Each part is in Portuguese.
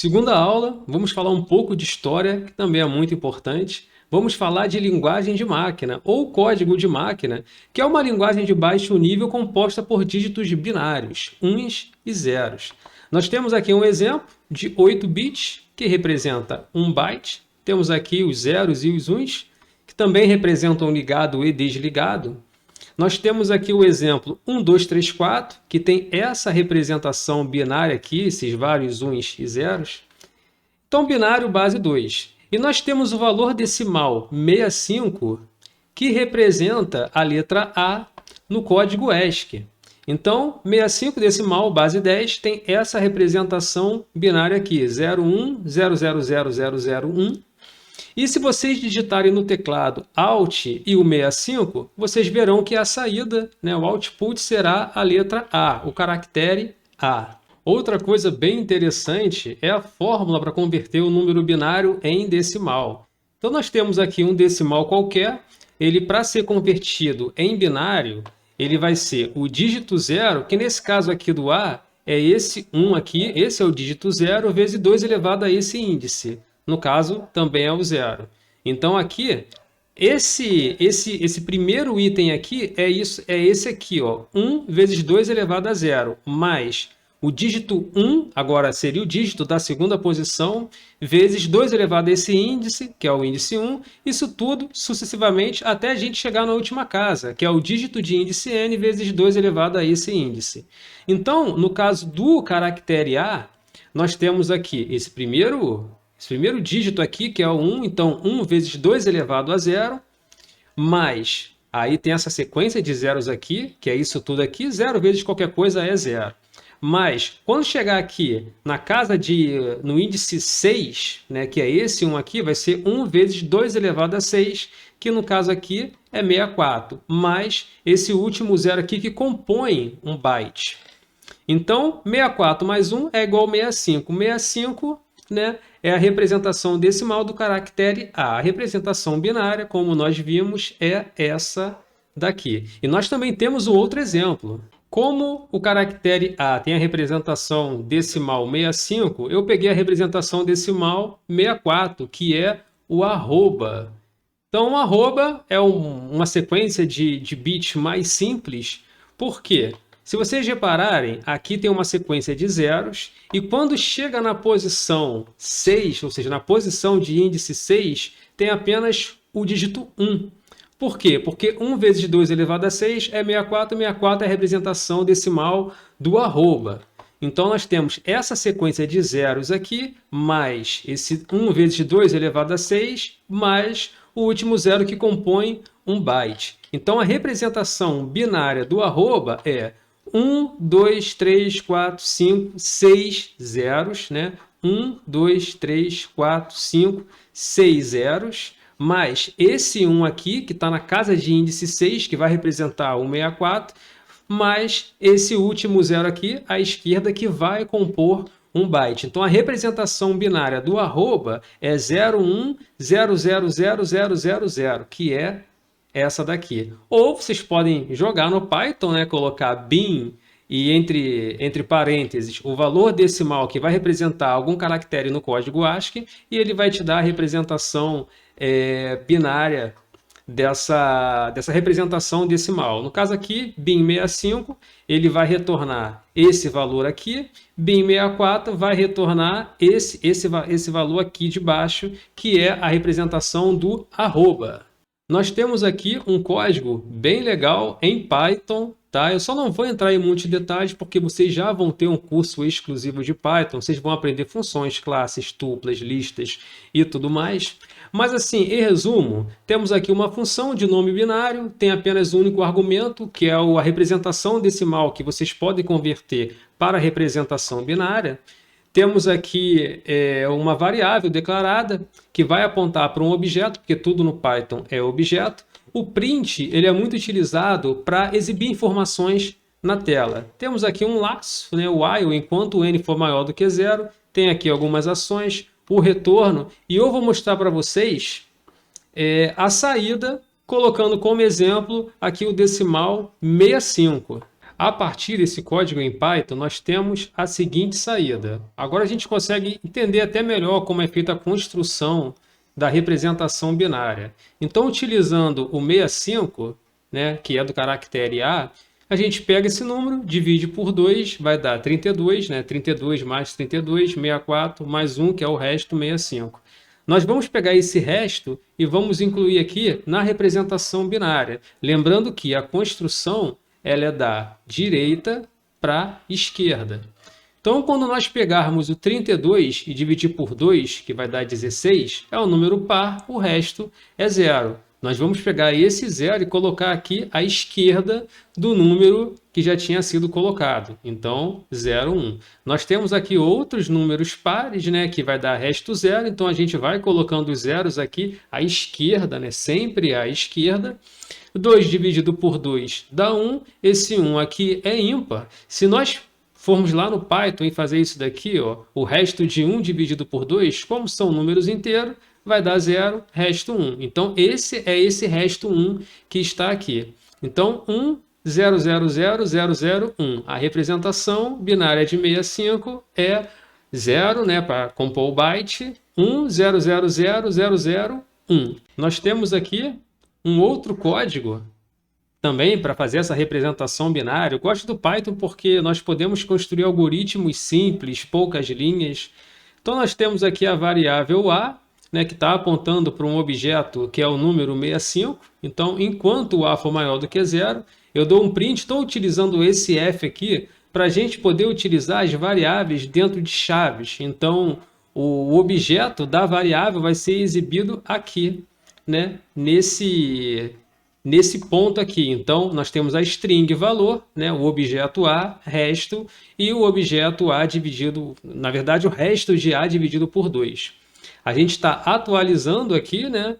Segunda aula, vamos falar um pouco de história, que também é muito importante. Vamos falar de linguagem de máquina, ou código de máquina, que é uma linguagem de baixo nível composta por dígitos binários, uns e zeros. Nós temos aqui um exemplo de 8 bits, que representa 1 byte. Temos aqui os zeros e os uns, que também representam ligado e desligado. Nós temos aqui o exemplo 1, 2, 3, 4, que tem essa representação binária aqui, esses vários uns e zeros. Então, binário base 2. E nós temos o valor decimal 65, que representa a letra A no código ESC. Então, 65 decimal base 10 tem essa representação binária aqui, 01, 000001. E se vocês digitarem no teclado Alt e o 65, vocês verão que a saída, o output será a letra A, o caractere A. Outra coisa bem interessante é a fórmula para converter o número binário em decimal. Então nós temos aqui um decimal qualquer, ele para ser convertido em binário, ele vai ser o dígito 0, que nesse caso aqui do A é esse 1 aqui, esse é o dígito 0, vezes 2 elevado a esse índice. No caso, também é o 0. Então, aqui, esse primeiro item aqui é esse aqui, ó, 1 vezes 2 elevado a 0, mais o dígito 1, agora seria o dígito da segunda posição, vezes 2 elevado a esse índice, que é o índice 1, isso tudo sucessivamente até a gente chegar na última casa, que é o dígito de índice n vezes 2 elevado a esse índice. Então, no caso do caractere A, nós temos aqui esse primeiro dígito aqui, que é o 1, então 1 vezes 2 elevado a 0, mais, aí tem essa sequência de zeros aqui, que é isso tudo aqui, 0 vezes qualquer coisa é 0. Mas, quando chegar aqui na casa no índice 6, que é esse 1 aqui, vai ser 1 vezes 2 elevado a 6, que no caso aqui é 64, mais esse último 0 aqui que compõe um byte. Então, 64 mais 1 é igual a 65. 65, é a representação decimal do caractere A. A representação binária, como nós vimos, é essa daqui. E nós também temos um outro exemplo. Como o caractere A tem a representação decimal 65, eu peguei a representação decimal 64, que é o arroba. Então, o arroba é uma sequência de bits mais simples. Por quê? Se vocês repararem, aqui tem uma sequência de zeros, e quando chega na posição 6, ou seja, na posição de índice 6, tem apenas o dígito 1. Por quê? Porque 1 vezes 2 elevado a 6 é 64, 64 é a representação decimal do arroba. Então, nós temos essa sequência de zeros aqui, mais esse 1 vezes 2 elevado a 6, mais o último zero que compõe um byte. Então, a representação binária do arroba é 1, 2, 3, 4, 5, 6 zeros, 1, 2, 3, 4, 5, 6 zeros, mais esse 1 aqui, que está na casa de índice 6, que vai representar o 64, mais esse último zero aqui, à esquerda, que vai compor um byte. Então, a representação binária do arroba é 01000000, que é essa daqui. Ou vocês podem jogar no Python, colocar bin e entre parênteses o valor decimal que vai representar algum caractere no código ASCII e ele vai te dar a representação binária dessa representação decimal. No caso aqui, bin 65, ele vai retornar esse valor aqui, bin 64 vai retornar esse valor aqui de baixo, que é a representação do arroba. Nós temos aqui um código bem legal em Python, tá? Eu só não vou entrar em muitos detalhes porque vocês já vão ter um curso exclusivo de Python, vocês vão aprender funções, classes, tuplas, listas e tudo mais. Mas assim, em resumo, temos aqui uma função de nome binário, tem apenas um único argumento, que é a representação decimal que vocês podem converter para a representação binária. Temos aqui uma variável declarada que vai apontar para um objeto, porque tudo no Python é objeto. O print ele é muito utilizado para exibir informações na tela. Temos aqui um laço, o while, enquanto o n for maior do que 0. Tem aqui algumas ações, o retorno, e eu vou mostrar para vocês a saída, colocando como exemplo aqui o decimal 65. A partir desse código em Python, nós temos a seguinte saída. Agora a gente consegue entender até melhor como é feita a construção da representação binária. Então, utilizando o 65, né, que é do caractere A, a gente pega esse número, divide por 2, vai dar 32, né? 32 mais 32, 64, mais 1, que é o resto, 65. Nós vamos pegar esse resto e vamos incluir aqui na representação binária. Lembrando que a construção ela é da direita para a esquerda. Então, quando nós pegarmos o 32 e dividir por 2, que vai dar 16, é um número par, o resto é zero. Nós vamos pegar esse zero e colocar aqui à esquerda do número que já tinha sido colocado. Então, 0, 1. Nós temos aqui outros números pares, né, que vai dar resto zero. Então, a gente vai colocando os zeros aqui à esquerda, né, sempre à esquerda. 2 dividido por 2 dá 1. Esse 1 aqui é ímpar. Se nós formos lá no Python e fazer isso daqui, ó, o resto de 1 dividido por 2, como são números inteiros, vai dar 0, resto 1. Então, esse é esse resto 1 que está aqui. Então, 1, 0, 0, 0, 0, 0, 1. A representação binária de 65 é 0, né, para compor o byte, 1, 0, 0, 0, 0, 0, 1. Nós temos aqui um outro código também para fazer essa representação binária. Eu gosto do Python porque nós podemos construir algoritmos simples, poucas linhas. Então, nós temos aqui a variável A, né, que está apontando para um objeto que é o número 65. Então, enquanto o A for maior do que 0, eu dou um print. Estou utilizando esse F aqui para a gente poder utilizar as variáveis dentro de chaves. Então, o objeto da variável vai ser exibido aqui, né, nesse ponto aqui. Então, nós temos a string valor, né, o objeto A, resto, e o objeto A dividido, na verdade, o resto de A dividido por 2. A gente está atualizando aqui, né,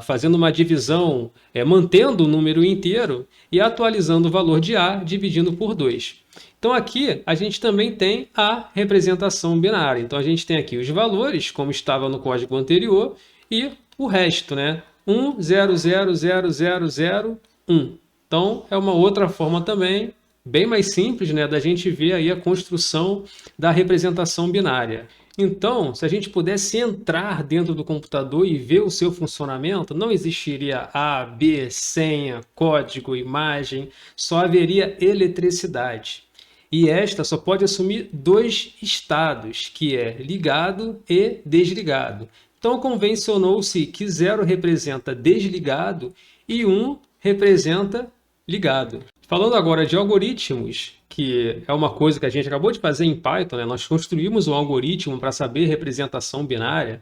fazendo uma divisão, mantendo o número inteiro e atualizando o valor de A dividindo por 2. Então, aqui a gente também tem a representação binária. Então, a gente tem aqui os valores, como estava no código anterior, e o resto, né? 1, 0, 0, 0, 0, 0, 1. Então, é uma outra forma também, bem mais simples, né, da gente ver aí a construção da representação binária. Então, se a gente pudesse entrar dentro do computador e ver o seu funcionamento, não existiria A, B, senha, código, imagem, só haveria eletricidade. E esta só pode assumir 2 estados, que é ligado e desligado. Então, convencionou-se que 0 representa desligado e 1 representa ligado. Falando agora de algoritmos, que é uma coisa que a gente acabou de fazer em Python, né? Nós construímos um algoritmo para saber representação binária.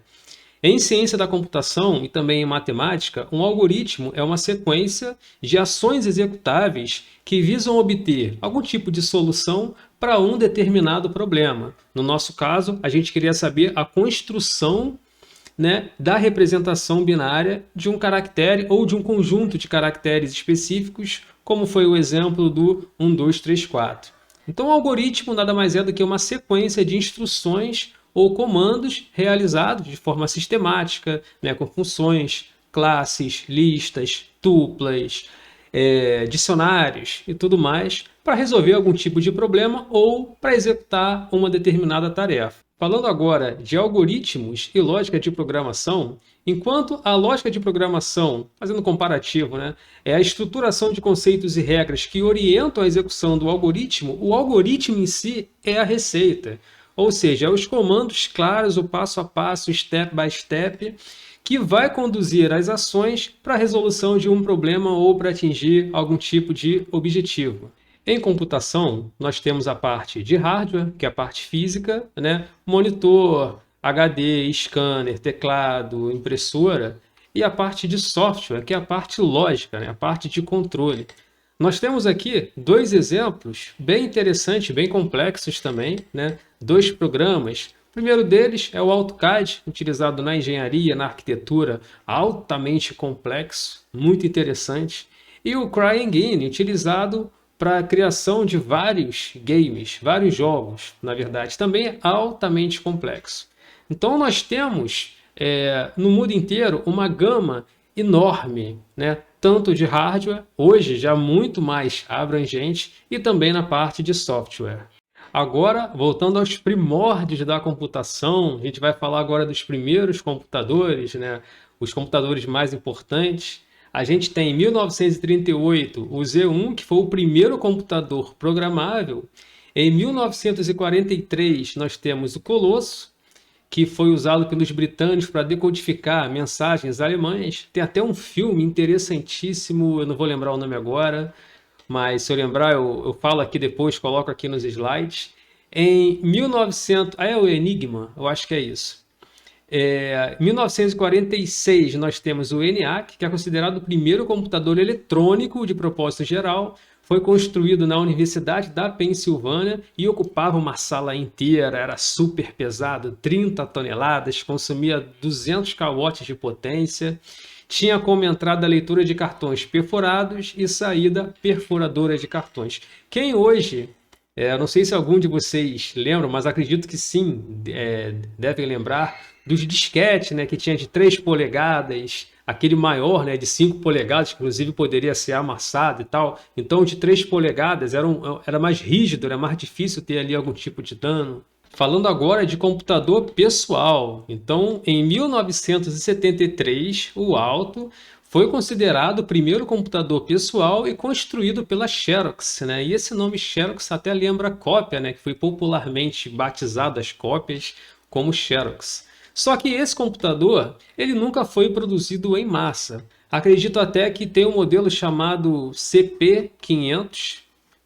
Em ciência da computação e também em matemática, um algoritmo é uma sequência de ações executáveis que visam obter algum tipo de solução para um determinado problema. No nosso caso, a gente queria saber a construção, né, da representação binária de um caractere ou de um conjunto de caracteres específicos, como foi o exemplo do 1, 2, 3, 4. Então, o algoritmo nada mais é do que uma sequência de instruções ou comandos realizados de forma sistemática, né, com funções, classes, listas, tuplas, dicionários e tudo mais, para resolver algum tipo de problema ou para executar uma determinada tarefa. Falando agora de algoritmos e lógica de programação, enquanto a lógica de programação, fazendo um comparativo, né, é a estruturação de conceitos e regras que orientam a execução do algoritmo, o algoritmo em si é a receita. Ou seja, é os comandos claros, o passo a passo, step by step, que vai conduzir as ações para a resolução de um problema ou para atingir algum tipo de objetivo. Em computação, nós temos a parte de hardware, que é a parte física, né? Monitor, HD, scanner, teclado, impressora, e a parte de software, que é a parte lógica, né? A parte de controle. Nós temos aqui 2 exemplos bem interessantes, bem complexos também, né? 2 programas. O primeiro deles é o AutoCAD, utilizado na engenharia, na arquitetura, altamente complexo, muito interessante. E o CryEngine, utilizado para a criação de vários games, vários jogos, na verdade, também é altamente complexo. Então, nós temos no mundo inteiro uma gama enorme, né, tanto de hardware, hoje já muito mais abrangente, e também na parte de software. Agora, voltando aos primórdios da computação, a gente vai falar agora dos primeiros computadores, né? Os computadores mais importantes. A gente tem em 1938 o Z1, que foi o primeiro computador programável. Em 1943 nós temos o Colosso, que foi usado pelos britânicos para decodificar mensagens alemãs. Tem até um filme interessantíssimo, eu não vou lembrar o nome agora, mas se eu lembrar eu falo aqui depois, coloco aqui nos slides. Em 1900, é o Enigma, eu acho que é isso. Em 1946 nós temos o ENIAC, que é considerado o primeiro computador eletrônico de propósito geral. Foi construído na Universidade da Pensilvânia e ocupava uma sala inteira, era super pesado, 30 toneladas, consumia 200 kW de potência, tinha como entrada a leitura de cartões perfurados e saída perfuradora de cartões. Quem hoje, não sei se algum de vocês lembram, mas acredito que sim, devem lembrar dos disquetes, né, que tinha de 3 polegadas, aquele maior, né, de 5 polegadas, que inclusive poderia ser amassado e tal. Então, de 3 polegadas era mais rígido, era mais difícil ter ali algum tipo de dano. Falando agora de computador pessoal. Então, em 1973, o Alto foi considerado o primeiro computador pessoal e construído pela Xerox, né? E esse nome Xerox até lembra cópia, né, que foi popularmente batizado as cópias como Xerox. Só que esse computador, ele nunca foi produzido em massa. Acredito até que tem um modelo chamado CP500,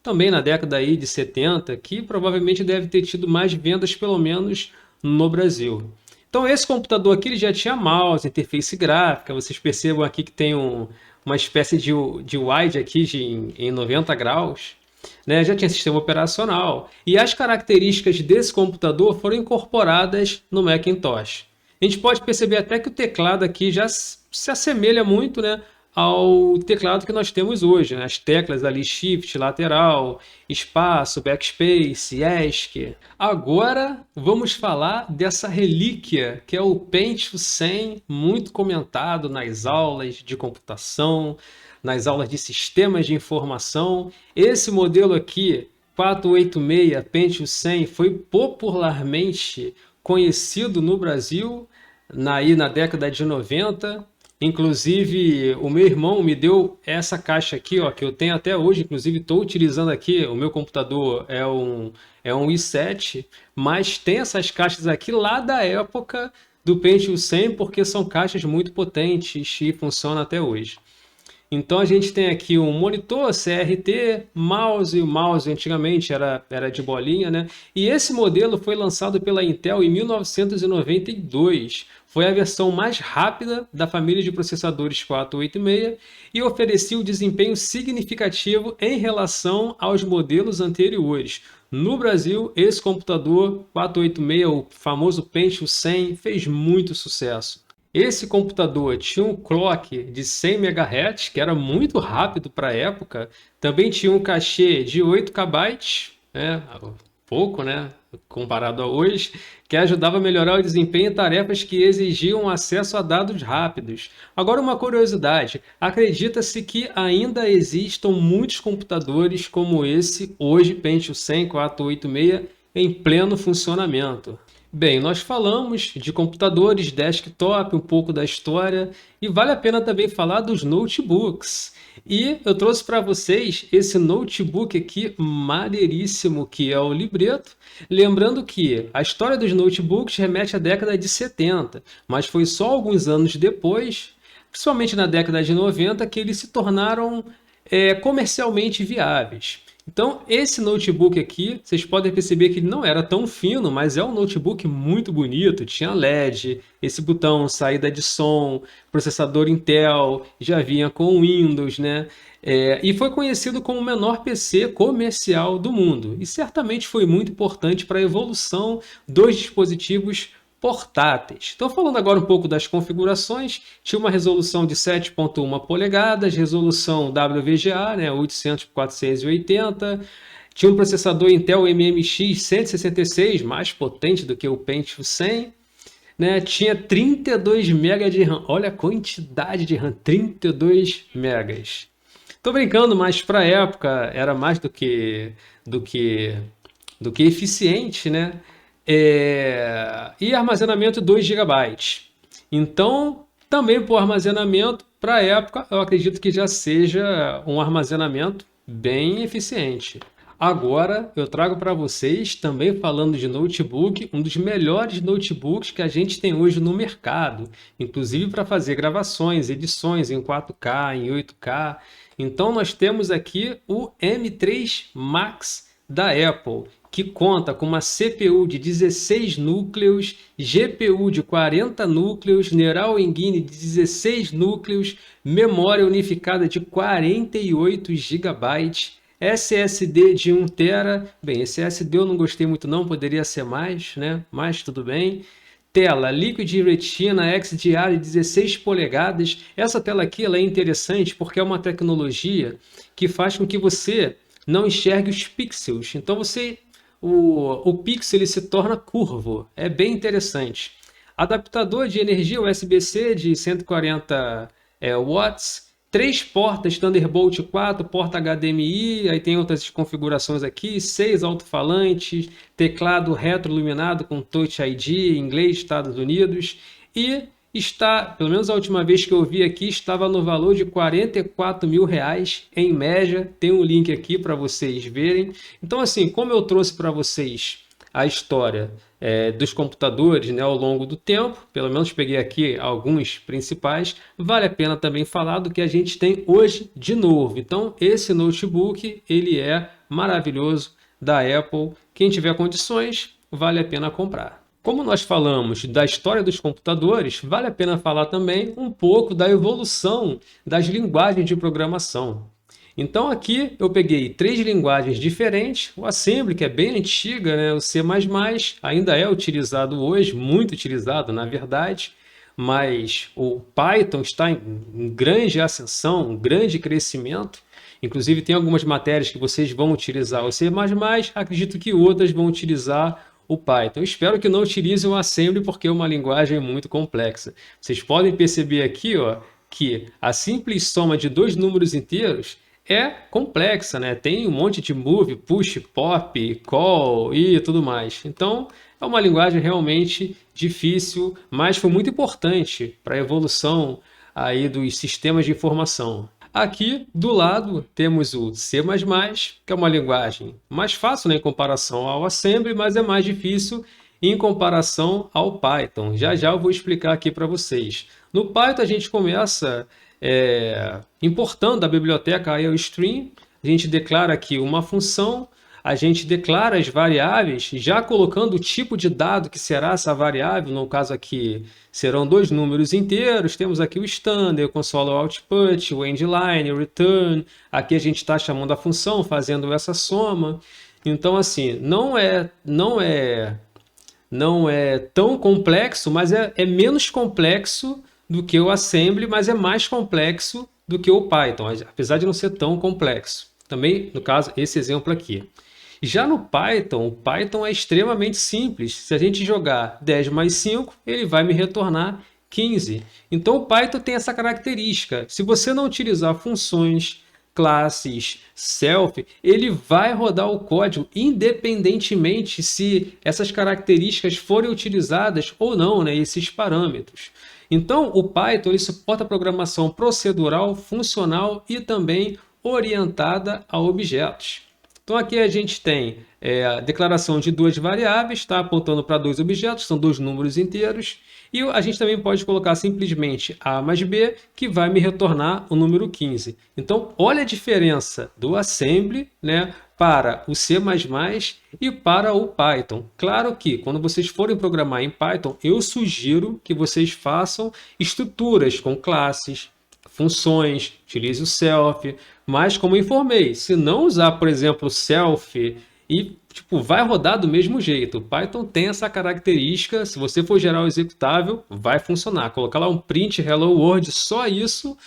também na década aí de 70, que provavelmente deve ter tido mais vendas, pelo menos no Brasil. Então esse computador aqui ele já tinha mouse, interface gráfica, vocês percebam aqui que tem uma espécie de wide aqui em 90 graus. Né, já tinha sistema operacional e as características desse computador foram incorporadas no Macintosh. A gente pode perceber até que o teclado aqui já se assemelha muito, né, ao teclado que nós temos hoje, né? As teclas ali Shift, lateral, espaço, backspace, ESC. Agora vamos falar dessa relíquia que é o Pentium 100, muito comentado nas aulas de computação, nas aulas de sistemas de informação. Esse modelo aqui, 486 Pentium 100, foi popularmente conhecido no Brasil na década de 90. Inclusive, o meu irmão me deu essa caixa aqui, ó, que eu tenho até hoje. Inclusive, estou utilizando aqui. O meu computador é um i7, mas tem essas caixas aqui lá da época do Pentium 100, porque são caixas muito potentes e funcionam até hoje. Então a gente tem aqui um monitor CRT, mouse, o mouse antigamente era de bolinha, né? E esse modelo foi lançado pela Intel em 1992. Foi a versão mais rápida da família de processadores 486 e oferecia um desempenho significativo em relação aos modelos anteriores. No Brasil, esse computador 486, o famoso Pentium 100, fez muito sucesso. Esse computador tinha um clock de 100 MHz, que era muito rápido para a época. Também tinha um cachê de 8 KB, né? Pouco, né? Comparado a hoje, que ajudava a melhorar o desempenho em tarefas que exigiam acesso a dados rápidos. Agora, uma curiosidade: acredita-se que ainda existam muitos computadores como esse, hoje, Pentium 100 486, em pleno funcionamento. Bem, nós falamos de computadores, desktop, um pouco da história, e vale a pena também falar dos notebooks. E eu trouxe para vocês esse notebook aqui maneiríssimo, que é o Libretto. Lembrando que a história dos notebooks remete à década de 70, mas foi só alguns anos depois, principalmente na década de 90, que eles se tornaram comercialmente viáveis. Então, esse notebook aqui, vocês podem perceber que ele não era tão fino, mas é um notebook muito bonito. Tinha LED, esse botão, saída de som, processador Intel, já vinha com Windows, né? E foi conhecido como o menor PC comercial do mundo. E certamente foi muito importante para a evolução dos dispositivos portáteis. Estou falando agora um pouco das configurações. Tinha uma resolução de 7.1 polegadas, resolução WVGA, né, 800 por 480. Tinha um processador Intel MMX 166, mais potente do que o Pentium 100. né, tinha 32 MB de RAM. Olha a quantidade de RAM, 32 megas. Tô brincando, mas para a época era mais do que do que eficiente, né? E armazenamento 2 gigabytes. Então, também por armazenamento, para a época, eu acredito que já seja um armazenamento bem eficiente. Agora eu trago para vocês, também falando de notebook, um dos melhores notebooks que a gente tem hoje no mercado, inclusive para fazer gravações, edições em 4K, em 8K. Então nós temos aqui o M3 Max da Apple, que conta com uma CPU de 16 núcleos, GPU de 40 núcleos, Neural Engine de 16 núcleos, memória unificada de 48 GB, SSD de 1 TB. Bem, esse SSD eu não gostei muito não, poderia ser mais, né? Mas tudo bem. Tela Liquid Retina XDR de 16 polegadas. Essa tela aqui ela é interessante porque é uma tecnologia que faz com que você não enxergue os pixels. Então o pixel ele se torna curvo. É bem interessante. Adaptador de energia USB-C de 140 watts. 3 portas Thunderbolt 4, porta HDMI, aí tem outras configurações aqui, 6 alto-falantes, teclado retroiluminado com Touch ID, inglês, Estados Unidos, e está, pelo menos a última vez que eu vi aqui, estava no valor de R$ 44 mil, em média, tem um link aqui para vocês verem. Então assim, como eu trouxe para vocês a história dos computadores, né, ao longo do tempo, pelo menos peguei aqui alguns principais, vale a pena também falar do que a gente tem hoje de novo. Então esse notebook ele é maravilhoso, da Apple, quem tiver condições vale a pena comprar. Como nós falamos da história dos computadores, vale a pena falar também um pouco da evolução das linguagens de programação. Então aqui eu peguei 3 linguagens diferentes, o Assembly, que é bem antiga, né? O C++ ainda é utilizado hoje, muito utilizado na verdade, mas o Python está em grande ascensão, um grande crescimento. Inclusive tem algumas matérias que vocês vão utilizar o C++, acredito que outras vão utilizar o Python. Eu espero que não utilizem o Assembly porque é uma linguagem muito complexa. Vocês podem perceber aqui, ó, que a simples soma de 2 números inteiros é complexa, né? Tem um monte de move, push, pop, call e tudo mais. Então, é uma linguagem realmente difícil, mas foi muito importante para a evolução aí dos sistemas de informação. Aqui do lado temos o C++, que é uma linguagem mais fácil, né, em comparação ao Assembly, mas é mais difícil em comparação ao Python. Já já eu vou explicar aqui para vocês. No Python a gente começa importando a biblioteca IOStream, a gente declara aqui uma função, a gente declara as variáveis, já colocando o tipo de dado que será essa variável, no caso aqui serão 2 números inteiros, temos aqui o standard, o console output, o endline, o return, aqui a gente está chamando a função, fazendo essa soma. Então assim, não é tão complexo, mas é menos complexo do que o Assembly, mas é mais complexo do que o Python, apesar de não ser tão complexo. Também, no caso, esse exemplo aqui. Já no Python, o Python é extremamente simples. Se a gente jogar 10 mais 5, ele vai me retornar 15. Então o Python tem essa característica. Se você não utilizar funções, classes, self, ele vai rodar o código independentemente se essas características forem utilizadas ou não, né, esses parâmetros. Então o Python ele suporta programação procedural, funcional e também orientada a objetos. Então aqui a gente tem a declaração de 2 variáveis, está apontando para 2 objetos, são 2 números inteiros, e a gente também pode colocar simplesmente A mais B, que vai me retornar o número 15. Então olha a diferença do Assembly, né, para o C++ e para o Python. Claro que quando vocês forem programar em Python, eu sugiro que vocês façam estruturas com classes, funções, utilize o self, mas como informei, se não usar, por exemplo, o self e vai rodar do mesmo jeito. O Python tem essa característica, se você for gerar o executável, vai funcionar. Colocar lá um print hello world, só isso,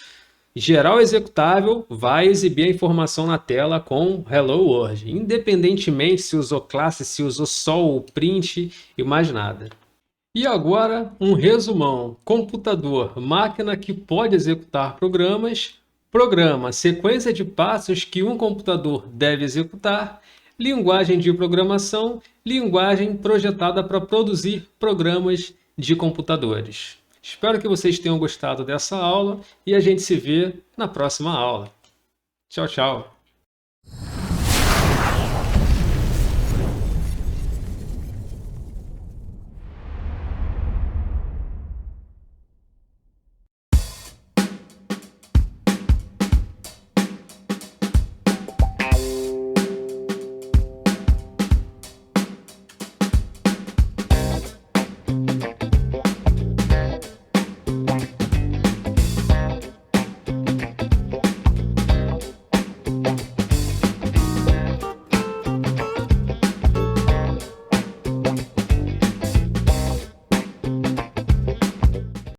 gerar o executável, vai exibir a informação na tela com hello world, independentemente se usou classe, se usou só o print e mais nada. E agora, um resumão. Computador, máquina que pode executar programas. Programa, sequência de passos que um computador deve executar. Linguagem de programação, linguagem projetada para produzir programas de computadores. Espero que vocês tenham gostado dessa aula e a gente se vê na próxima aula. Tchau, tchau.